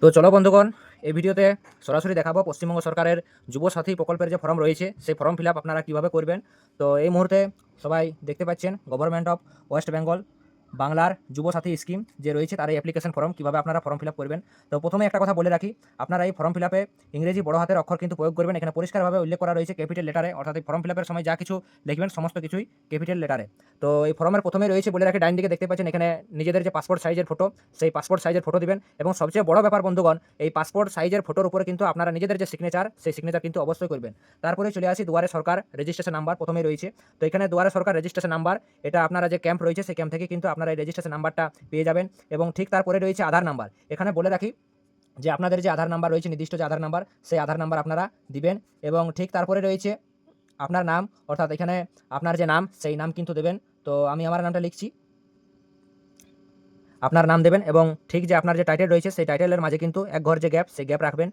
তো চলো বন্ধুগণ, এই ভিডিওতে সরাসরি দেখাবো পশ্চিমবঙ্গ সরকারের যুবসাথী প্রকল্পের যে ফর্ম রয়েছে সেই ফর্ম ফিল আপ আপনারা কীভাবে করবেন। তো এই মুহূর্তে সবাই দেখতে পাচ্ছেন গভর্নমেন্ট অফ ওয়েস্ট বেঙ্গল বাংলার যুবসাথী স্কিম যে রয়েছে তার এই অ্যাপ্লিকেশন ফর্ম কীভাবে আপনারা ফর্ম ফিল আপ করবেন। তো প্রথমে একটা কথা বলে রাখি, আপনারা এই ফর্ম ফিল আপে ইংরেজি বড় হাতের অক্ষর কিন্তু প্রয়োগ করবেন। এখানে পরিষ্কারভাবে উল্লেখ করা রয়েছে ক্যাপিটাল লেটারে, অর্থাৎ এই ফর্ম ফিল আপের সময় যা কিছু লিখবেন সমস্ত কিছুই ক্যাপিটাল লেটারে। তো এই ফর্মের প্রথমে রয়েছে বলে রাখি, ডাইন দিকে দেখতে পাচ্ছেন এখানে নিজেদের যে পাসপোর্ট সাইজের ফটো, সেই পাসপোর্ট সাইজের ফটো দিবেন। এবং সবচেয়ে বড় ব্যাপার বন্ধুগণ, এই পাসপোর্ট সাইজের ফটোর উপরে কিন্তু আপনারা নিজেদের যে সিগনেচার, সেই সিগনেচার কিন্তু অবশ্যই করবেন। তারপরে চলে আসি দুয়ারে সরকার রেজিস্ট্রেশন নাম্বার প্রথমেই রয়েছে। তো এখানে দুয়ারে সরকার রেজিস্ট্রেশন নাম্বার, এটা আপনারা যে ক্যাম্প রয়েছে সেই ক্যাম্প থেকে কিন্তু আপনারা এই রেজিস্ট্রেশন নাম্বারটা পেয়ে যাবেন। এবং ঠিক তারপরে রয়েছে আধার নাম্বার। এখানে বলে রাখি যে আপনাদের যে আধার নাম্বার রয়েছে, নির্দিষ্ট যে আধার নাম্বার, সেই আধার নাম্বার আপনারা দিবেন। এবং ঠিক তারপরে রয়েছে আপনার নাম, অর্থাৎ এখানে আপনার যে নাম সেই নাম কিন্তু দেবেন। তো আমি আমার নামটা লিখছি, আপনার নাম দেবেন। এবং ঠিক যে আপনার যে টাইটেল রয়েছে সেই টাইটেলের মাঝে কিন্তু এক ঘর যে গ্যাপ, সেই গ্যাপ রাখবেন।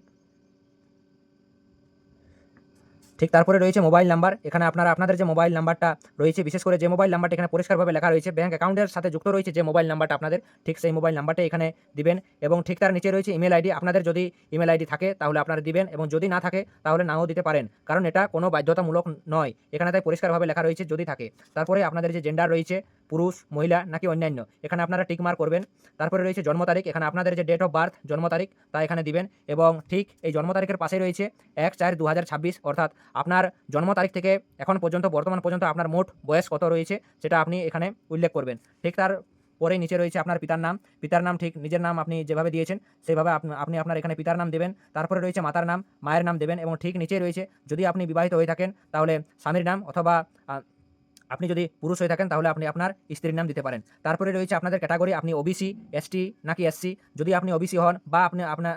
ঠিক তারপরে রয়েছে মোবাইল নাম্বার। এখানে আপনারা আপনাদের যে মোবাইল নাম্বারটা রয়েছে, বিশেষ করে যে মোবাইল নাম্বারটা এখানে পরিষ্কারভাবে লেখা রয়েছে ব্যাঙ্ক অ্যাকাউন্টের সাথে যুক্ত রয়েছে যে মোবাইল নাম্বারটা আপনাদের, ঠিক সেই মোবাইল নাম্বারটা এখানে দিবেন। এবং ঠিক তার নিচে রয়েছে ইমেল আইডি। আপনাদের যদি ইমেল আইডি থাকে তাহলে আপনারা দিবেন, এবং যদি না থাকে তাহলে নাও দিতে পারেন, কারণ এটা কোনো বাধ্যতামূলক নয়। এখানে তাই পরিষ্কারভাবে লেখা রয়েছে যদি থাকে। তারপরে আপনাদের যে জেন্ডার রয়েছে, পুরুষ, মহিলা নাকি অন্যান্য, এখানে আপনারা টিক মার্ক করবেন। তারপরে রয়েছে জন্ম তারিখ। এখানে আপনাদের যে ডেট অফ বার্থ, জন্ম তারিখ, তা এখানে দিবেন। এবং ঠিক এই জন্ম তারিখের পাশে রয়েছে 1/4/2026, অর্থাৎ আপনার জন্ম তারিখ থেকে এখন পর্যন্ত বর্তমান পর্যন্ত আপনার মোট বয়স কত রয়েছে সেটা আপনি এখানে উল্লেখ করবেন। ঠিক তার পরে নিচে রয়েছে আপনার পিতার নাম। পিতার নাম ঠিক নিজের নাম আপনি যেভাবে দিয়েছেন সেভাবে আপনি আপনার এখানে পিতার নাম দেবেন। তারপরে রয়েছে মাতার নাম, মায়ের নাম দেবেন। এবং ঠিক নিচে রয়েছে যদি আপনি বিবাহিত হয়ে থাকেন তাহলে স্বামীর নাম, অথবা আপনি যদি পুরুষ হয়ে থাকেন তাহলে আপনি আপনার স্ত্রীর নাম দিতে পারেন। তারপরে রয়েছে আপনাদের ক্যাটাগরি, আপনি ওবিসি, এসটি নাকি এসসি। যদি আপনি ওবিসি হন বা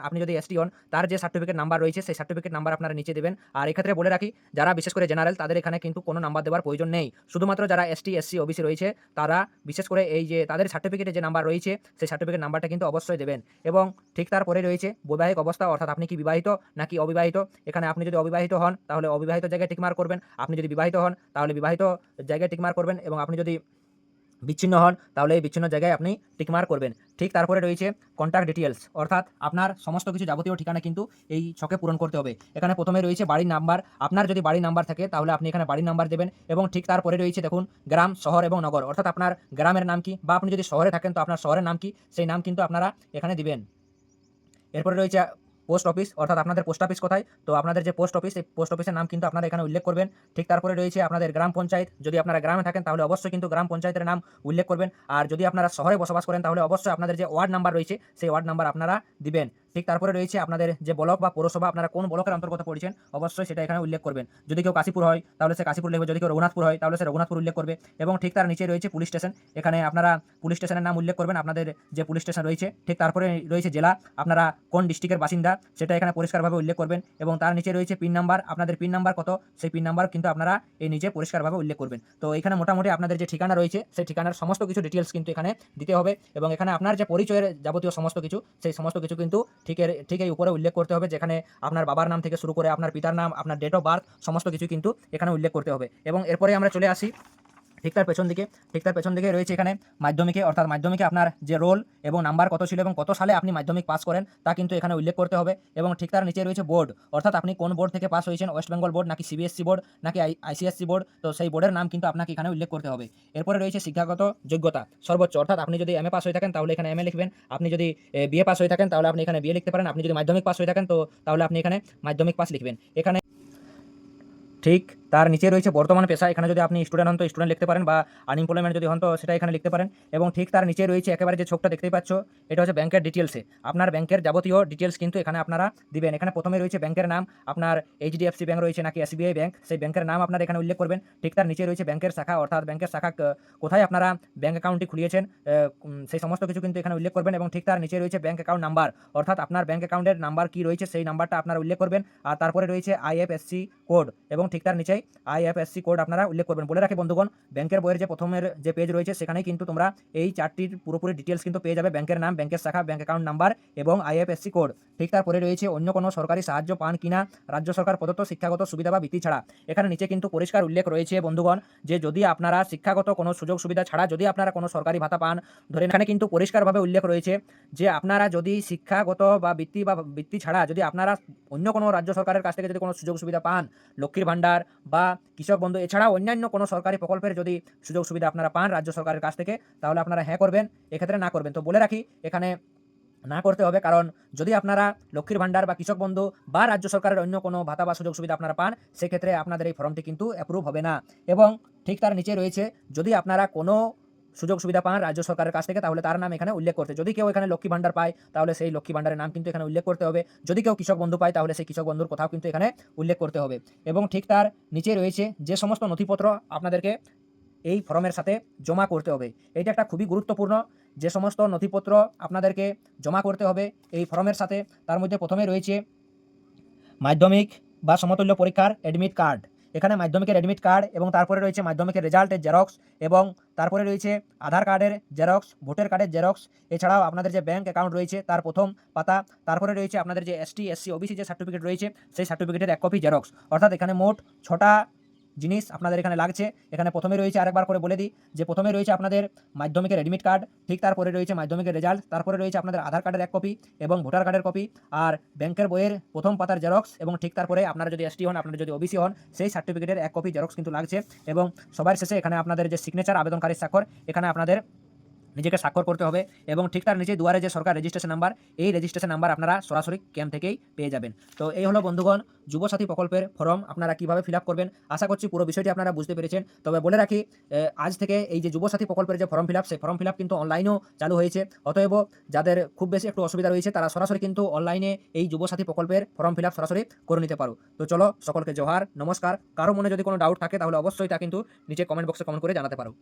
আপনি যদি এসটি হন, তার যে সার্টিফিকেট নাম্বার রয়েছে সেই সার্টিফিকেট নাম্বার আপনারা নিচে দেবেন। আর এক্ষেত্রে বলে রাখি, যারা বিশেষ করে জেনারেল তাদের এখানে কিন্তু কোনো নাম্বার দেওয়ার প্রয়োজন নেই। শুধুমাত্র যারা এসটি, এসসি, ওবিসি রয়েছে তারা বিশেষ করে এই যে তাদের সার্টিফিকেটে যে নাম্বার রয়েছে সেই সার্টিফিকেট নাম্বারটা কিন্তু অবশ্যই দেবেন। এবং ঠিক তারপরে রয়েছে বৈবাহিক অবস্থা, অর্থাৎ আপনি কি বিবাহিত নাকি অবিবাহিত। এখানে আপনি যদি অবিবাহিত হন তাহলে অবিবাহিত জায়গায় টিক মার্ক করবেন, আপনি যদি বিবাহিত হন তাহলে বিবাহিত জায়গায় টিক মার্ক করবেন, এবং আপনি যদি বিচ্ছিন্ন হন তাহলে এই বিচ্ছিন্ন জায়গায় আপনি টিক মার্ক করবেন। ঠিক তারপরে রয়েছে কন্ট্যাক্ট ডিটেলস, অর্থাৎ আপনার সমস্ত কিছু যাবতীয় ঠিকানা কিন্তু এই ছকে পূরণ করতে হবে। এখানে প্রথমে রয়েছে বাড়ির নাম্বার। আপনার যদি বাড়ির নাম্বার থাকে তাহলে আপনি এখানে বাড়ির নাম্বার দেবেন। এবং ঠিক তারপরে রয়েছে দেখুন গ্রাম, শহর এবং নগর, অর্থাৎ আপনার গ্রামের নাম কি, বা আপনি যদি শহরে থাকেন তো আপনার শহরের নাম কি, সেই নাম কিন্তু আপনারা এখানে দিবেন। এরপরে রয়েছে পোস্ট অফিস, অর্থাৎ আপনাদের পোস্ট অফিস কোথায়, তো আপনাদের যে পোস্ট অফিস, এই পোস্ট অফিসের নাম কিন্তু আপনারা এখানে উল্লেখ করবেন। ঠিক তারপরে রয়েছে আপনাদের গ্রাম পঞ্চায়েত। যদি আপনারা গ্রামে থাকেন তাহলে অবশ্যই কিন্তু গ্রাম পঞ্চায়েতের নাম উল্লেখ করবেন। আর যদি আপনারা শহরে বসবাস করেন তাহলে অবশ্যই আপনাদের যে ওয়ার্ড নাম্বার রয়েছে সেই ওয়ার্ড নাম্বার আপনারা দিবেন। ঠিক তারপরে রয়েছে আপনাদের যে ব্লক বা পৌরসভা, আপনারা কোন ব্লকের অন্তর্গত পড়ছেন অবশ্যই সেটা এখানে উল্লেখ করবেন। যদি কেউ কাশীপুর হয় তাহলে সে কাশীপুর লিখবে, যদি কেউ রঘুনাথপুর হয় তাহলে সে রঘুনাথপুর উল্লেখ করবে। এবং ঠিক তার নিচে রয়েছে পুলিশ স্টেশন। এখানে আপনারা পুলিশ স্টেশনের নাম উল্লেখ করবেন, আপনাদের যে পুলিশ স্টেশন রয়েছে। ঠিক তারপরে রয়েছে জেলা, আপনারা কোন ডিস্ট্রিক্টের বাসিন্দা সেটা এখানে পরিষ্কারভাবে উল্লেখ করবেন। এবং তার নিচে রয়েছে পিন নাম্বার, আপনাদের পিন নাম্বার কত সেই পিন নাম্বার কিন্তু আপনারা এই নিচে পরিষ্কারভাবে উল্লেখ করবেন। তো এখানে মোটামুটি আপনাদের যে ঠিকানা রয়েছে সেই ঠিকানার সমস্ত কিছু ডিটেলস কিন্তু এখানে দিতে হবে। এবং এখানে আপনার যে পরিচয়ের যাবতীয় সমস্ত কিছু, সেই সমস্ত কিছু কিন্তু ঠিক এই উপরে উল্লেখ করতে হবে, যেখানে আপনার বাবার নাম থেকে শুরু করে আপনার পিতার নাম, আপনার ডেট অফ বার্থ সমস্ত কিছু কিন্তু এখানে উল্লেখ করতে হবে। এবং এরপরে আমরা চলে আসি ঠিক তার পেছন দিকে রয়েছে এখানে মাধ্যমিকে, অর্থাৎ মাধ্যমিকে আপনার যে রোল এবং নাম্বার কত ছিল এবং কত সালে আপনি মাধ্যমিক পাস করেন তা কিন্তু এখানে উল্লেখ করতে হবে। এবং ঠিক তার নিচে রয়েছে বোর্ড, অর্থাৎ আপনি কোন বোর্ড থেকে পাস হয়েছেন, ওয়েস্ট বেঙ্গল বোর্ড নাকি সিবিএসসি বোর্ড নাকি আইসিএসসি বোর্ড, তো সেই বোর্ডের নাম কিন্তু আপনাকে এখানে উল্লেখ করতে হবে। এরপরে রয়েছে শিক্ষাগত যোগ্যতা সর্বোচ্চ, অর্থাৎ আপনি যদি এমএ পাস হয়ে থাকেন তাহলে এখানে এমএ লিখবেন, আপনি যদি বিএ পাস হয়ে থাকেন তাহলে আপনি এখানে বিএ লিখতে পারেন, আপনি যদি মাধ্যমিক পাস হয়ে থাকেন তো তাহলে আপনি এখানে মাধ্যমিক পাস লিখবেন। এখানে ঠিক তার নিচে রয়েছে বর্তমান পেশা। এখানে যদি আপনি স্টুডেন্ট হন তো স্টুডেন্ট লিখতে পারেন, বা আনএমপ্লয়মেন্ট যদি হন তো সেটা এখানে লিখতে পারেন। এবং ঠিক তার নিচে রয়েছে একেবারে যে ছকটা দেখতেই পাচ্ছ, এটা হচ্ছে ব্যাংকের ডিটেলসে। আপনার ব্যাংকের যাবতীয় ডিটেলস কিন্তু এখানে আপনারা দিবেন। এখানে প্রথমে রয়েছে ব্যাংকের নাম, আপনার এইচডিএফসি ব্যাংক রয়েছে নাকি এসবিআই ব্যাংক, সেই ব্যাংকের নাম আপনারা এখানে উল্লেখ করবেন। ঠিক তার নিচে রয়েছে ব্যাংকের শাখা, অর্থাৎ ব্যাংকের শাখা কোথায় আপনারা ব্যাংক অ্যাকাউন্টটি খুলিয়েছেন সেই সমস্ত কিছু কিন্তু এখানে উল্লেখ করবেন। এবং ঠিক তার নিচে রয়েছে ব্যাংক অ্যাকাউন্ট নাম্বার, অর্থাৎ আপনার ব্যাংক অ্যাকাউন্টের নাম্বার কি রয়েছে সেই নাম্বারটা আপনারা উল্লেখ করবেন। আর তারপরে রয়েছে আইএফএসসি কোড, এবং ঠিক তার নিচে অনুযায়ী আইএফএসসি কোড আপনারা উল্লেখ করবেন। বলে রাখি বন্ধুগণ, ব্যাংকের বইয়ের যে প্রথমের যে পেজ রয়েছে সেখানেই কিন্তু তোমরা এই চারটির পুরোপুরি ডিটেলস কিন্তু পেয়ে যাবে। ব্যাংকের নাম, ব্যাংকের শাখা, ব্যাংক অ্যাকাউন্ট নাম্বার এবং আইএফএসসি কোড। ঠিক তারপরে রয়েছে অন্য কোনো সরকারি সাহায্য পান কিনা, রাজ্য সরকার প্রদত্ত শিক্ষাগত সুবিধা বা বৃত্তি ছাড়া। এখানে নিচে কিন্তু পরিষ্কার উল্লেখ রয়েছে বন্ধুগণ যে যদি আপনারা শিক্ষাগত কোনো সুযোগ সুবিধা ছাড়া যদি আপনারা কোনো সরকারি ভাতা পান, ধরেন এখানে কিন্তু পরিষ্কারভাবে উল্লেখ রয়েছে যে আপনারা যদি শিক্ষাগত বা বৃত্তি ছাড়া যদি আপনারা অন্য কোনো রাজ্য সরকারের কাছ থেকে যদি কোনো সুযোগ সুবিধা পান, লক্ষ্মীর ভাণ্ডার বা কৃষক বন্ধু এছাড়া অন্যান্য কোনো সরকারি প্রকল্পের যদি সুযোগ সুবিধা আপনারা পান রাজ্য সরকারের কাছ থেকে, তাহলে আপনারা হ্যাঁ করবেন, এক্ষেত্রে না করবেন। তো বলে রাখি এখানে না করতে হবে, কারণ যদি আপনারা লক্ষ্মীর ভাণ্ডার বা কৃষক বন্ধু বা রাজ্য সরকারের অন্য কোনো ভাতা বা সুযোগ সুবিধা আপনারা পান, সেক্ষেত্রে আপনাদের এই ফর্মটি কিন্তু অ্যাপ্রুভ হবে না। এবং ঠিক তার নিচে রয়েছে যদি আপনারা কোনো সুযোগ সুবিধা পান রাজ্য সরকারের কাছ থেকে, তাহলে তার নাম এখানে উল্লেখ করতে। যদি কেউ এখানে লক্ষ্মী ভাণ্ডার পায় তাহলে সেই লক্ষ্মী ভাণ্ডারের নাম কিন্তু এখানে উল্লেখ করতে হবে। যদি কেউ কৃষক বন্ধু পায় তাহলে সেই কৃষক বন্ধুর কথাও কিন্তু এখানে উল্লেখ করতে হবে। এবং ঠিক তার নিচে রয়েছে যে সমস্ত নথিপত্র আপনাদেরকে এই ফর্মের সাথে জমা করতে হবে। এইটা একটা খুবই গুরুত্বপূর্ণ, যে সমস্ত নথিপত্র আপনাদেরকে জমা করতে হবে এই ফর্মের সাথে। তার মধ্যে প্রথমে রয়েছে মাধ্যমিক বা সমতুল্য পরীক্ষার অ্যাডমিট কার্ড। এখানে মাধ্যমিকের অ্যাডমিট কার্ড এবং তারপরে রয়েছে মাধ্যমিকের রেজাল্টের জেরক্স এবং তারপরে রয়েছে আধার কার্ডের জেরক্স, ভোটার কার্ডের জেরক্স, এছাড়াও আপনাদের যে ব্যাংক অ্যাকাউন্ট রয়েছে তার প্রথম পাতা, তারপরে রয়েছে আপনাদের যে এসটি, এসসি, ওবিসি যে সার্টিফিকেট রয়েছে সেই সার্টিফিকেটের এক কপি জেরক্স। অর্থাৎ এখানে মোট 6টা জিনিস আপনাদের এখানে লাগছে। এখানে প্রথমে রয়েছে, আরেকবার করে বলে দিই, যে প্রথমে রয়েছে আপনাদের মাধ্যমিকের অ্যাডমিট কার্ড, ঠিক তারপরে রয়েছে মাধ্যমিকের রেজাল্ট, তারপরে রয়েছে আপনাদের আধার কার্ডের এক কপি এবং ভোটার কার্ডের কপি, আর ব্যাংকের বইয়ের প্রথম পাতার জেরক্স, এবং ঠিক তারপরে আপনারা যদি এসটি হন, আপনারা যদি ওবিসি হন, সেই সার্টিফিকেটের এক কপি জেরক্স কিন্তু লাগছে। এবং সবার শেষে এখানে আপনাদের যে সিগনেচার, আবেদনকারীর স্বাক্ষর, এখানে আপনাদের নিজেকে স্বাক্ষর করতে হবে। এবং ঠিক তার নিচে দুয়ারে যে সরকার রেজিস্ট্রেশন নাম্বার, এই রেজিস্ট্রেশন নাম্বার আপনারা সরাসরি ক্যাম্প থেকেই পেয়ে যাবেন। তো এই হলো বন্ধুগণ যুবসাথী প্রকল্পের ফর্ম আপনারা কিভাবে ফিল আপ করবেন। আশা করছি পুরো বিষয়টি আপনারা বুঝতে পেরেছেন। তবে বলে রাখি আজ থেকে এই যে যুবসাথী প্রকল্পের যে ফর্ম ফিল আপ, সেই ফর্ম ফিল আপ কিন্তু অনলাইনেও চালু হয়েছে। অতএব যাদের খুব বেশি একটু অসুবিধা রয়েছে তারা সরাসরি কিন্তু অনলাইনে এই যুবসাথী প্রকল্পের ফর্ম ফিল আপ সরাসরি করে নিতে পারো। তো চলো, সকলকে জোহার, নমস্কার। কারো মনে যদি কোনো ডাউট থাকে তাহলে অবশ্যই তা কিন্তু নিচে কমেন্ট বক্সে কমেন্ট করে জানাতে পারো।